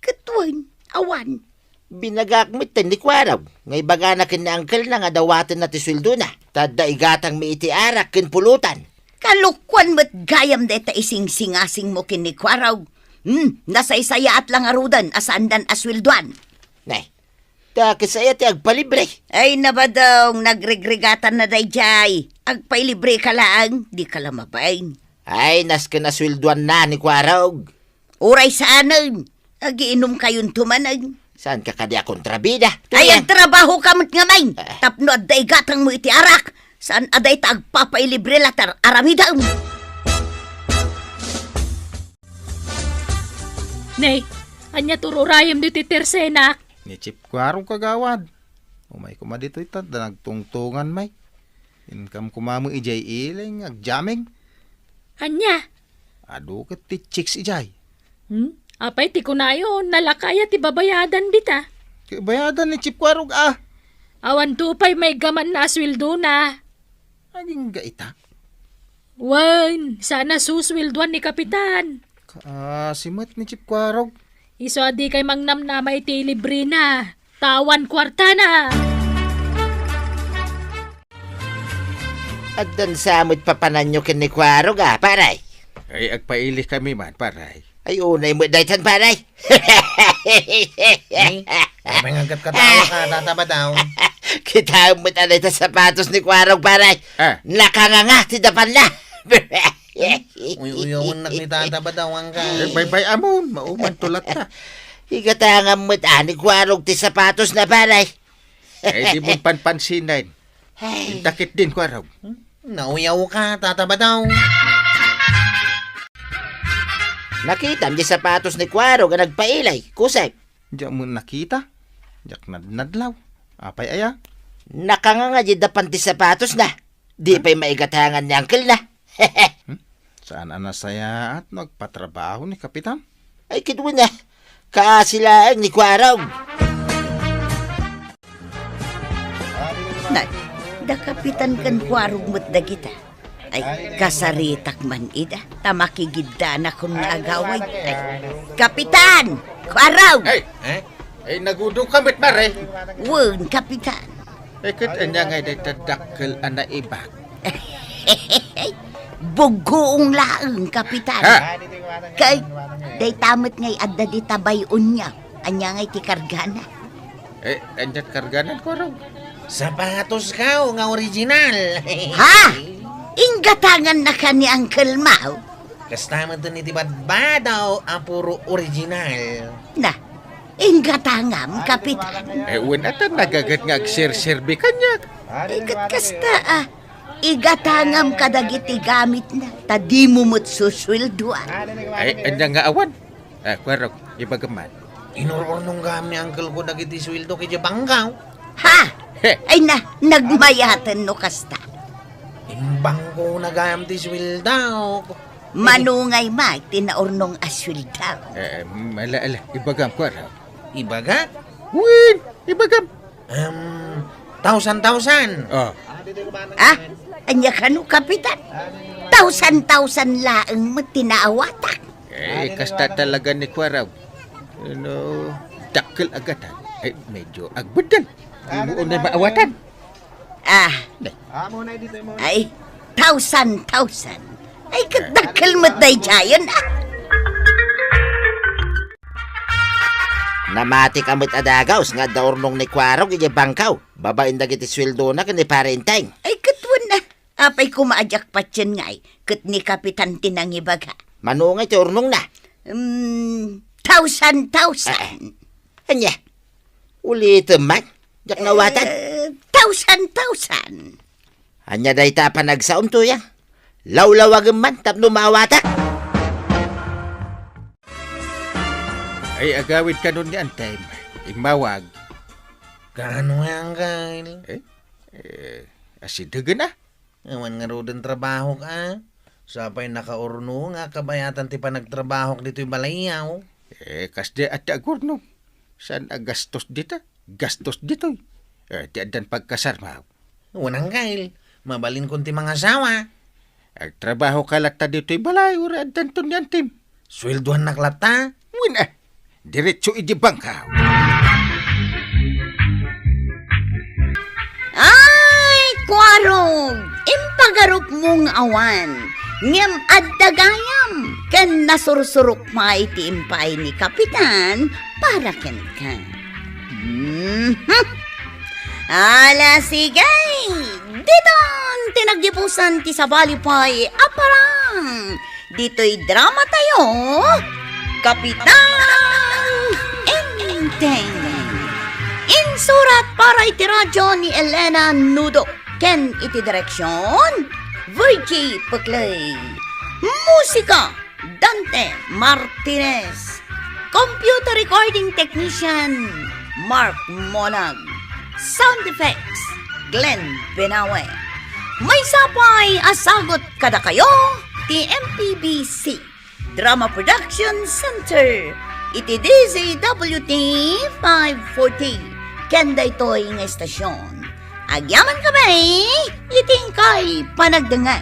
Kitwan, awan. Binagakmit ni Kwarog. Ngay baga na kin ni Uncle na nga dawatan na ti sweldo na. Tada igatang mi iti arak kin pulutan. Kalukwan mo't gayam deta ising-singasing mo kin ni Kwaraw. Nasaysaya at lang arudan asandan aswilduan. Nay, kisaya ti agpalibre. Ay nabadong nagregregatan na dayjay. Agpailibre ka lang, di ka lamabain. Ay, nas ka naswilduan na ni Kwarog. Uray saanan, agiinom kayong tumanag. Saan ka kadi kontrabida? Ay, ang trabaho kamot nga main. Tapno aday gatang mo iti arak. Saan aday ta agpapailibre latar aramidam. Nay, anya tururayam dito tersenak. Ni Chip Kwarog kagawad. Umay kuma dito ita, nagtungtungan may. Income kumamu ijay iling, agjaming. Anya? Ado ket ti chicks ijay. Apay ti kunayo, nalakaya ti babayadan dita. Bayadan ni Chip Kwarog ah. Awan tupay may gaman na aswildo na. Aging gaita. Wan, sana suswilduan ni Kapitan. Simot ni Chip Kwarog. Iso adi kay mangnam na may ti libre na. Tawan kwarta na. At dan samot papananyo kin ni Kwarog ah, paray. Ay, agpaili kami man, paray. Ay, unay mo daytan paray. Ay, may ngagat katawa ka, tataba daw. Kita mo talay ta sapatos ni Kwarog paray. Nakanganga ti dapan na. Uyuyon nak ni tataba daw ang ka. Bye-bye amon, mauman tulat ka. Igatangan mo ni Kwarog ti sapatos na paray. Di mo panpansinan. Takit din, Kwarog. Nauyaw ka, tataba daw. Nakita di sapatos ni Kwarog ang nagpailay. Kusay. Diyan mo nakita. Diyak nadlaw. Apay aya. Nakanganga di dapan ti sapatos na. Di pa'y maigatangan ni Uncle na. Saan anasaya at nagpatrabaho ni Kapitan? Ay, kidwa na. Kaasilaang ni Kwarog. Nay, da Kapitan kan Kwarog mo't da kita. Ay, kasaritak man ida. Tamakigida na kung naagaway. Ay, Kapitan! Kwarog! Ay, nagudong kamit, mare. Wen, Kapitan. Kat anya ngay tadakkel ana ibak. Bugoong laeng, Kapitan. Kay, day tamat ngay adda di tabayon niya. Anya ngay ti kargana. Anyat karganan, Kwarog. Sapatos ka nga original. Ha? Inggatangan na ka ni Uncle Mau? Kastama to ni tibad daw ang puro original. Na, Ingatangam, kapitan. Wen ata nagagat nga agser-serbi kanya. Ikat kasta igatangam kadagiti gamit na. Tadi mo mo't suswilduan. Ay, anya nga awan. Kwarog, ibagaman. Inururnong gam ni uncle ko dagiti sweldo kay Bangkaw. Ha? Ay nagmayatan no kasta. Imbang ko na gam ti sweldo. Manungay tinaurnong aswildaw. Mala, ibagam kwarog. Ibaga? Win, ibagam. 1,000. Oh, Anya kanu, kapitan? 1,000 laang mo tinaawatak. kasta talaga ni kwarog. Dakkel agatan. Medyo agbudan. Imuon na maawatan. Ay, 1,000. Ay, kadakal mo tayo dyan, Namati kamot adagaws nga daurnong ni Kwarog iti Bangkaw. Babain dagiti sweldo na kani parenteng. Ay, katwan na. Apay kumaadyak pa dyan nga kat ni Kapitan Tinangibaga. Manungay ti urnong na. 1,000. Anya? Ulitin man. Jak nawatan. 1,000. Anya day ta panagsaom to ya. Lawlawagin man tapno maawatak. Ay, agawid ka nun ni Antay. Imawag. Gaano nga Uncle? Asidagan na. Ewan nga rodon trabaho ka. Sapay nakaurno nga kabayatan ti panagtrabaho dito'y balayaw. Kasde at agurno. Saan agastos dita? Gastos dito. Di adan pagkasarmaw. Ewan Uncle, mabalin kon ti mga asawa. Agtrabaho ka lata dito'y balay. Ura adan to ni Antim. Sweldohan naklata. Win diretso iti Bangkaw. Ay, Kwarog! Impagarup mong awan. Ngem addagayam. Ken nasursurok ma iti impay ni Kapitan para ken ka. Ala sigay! Diton tinagdipusan ti sabalipay aparang. Dito'y drama tayo. Kapitan Enteng. Insurat para iti radyo ni Elena Nudo. Ken iti direksyon Virgie Paclay. Musika Dante Martinez. Computer recording technician Mark Monag. Sound effects Glenn Benawe. May sapay asagot kada kayo ti MPBC Drama Production Center. Iti DZWT 540. Kenda ito'y nga estasyon. Agyaman ka ba iting kay panagdangan.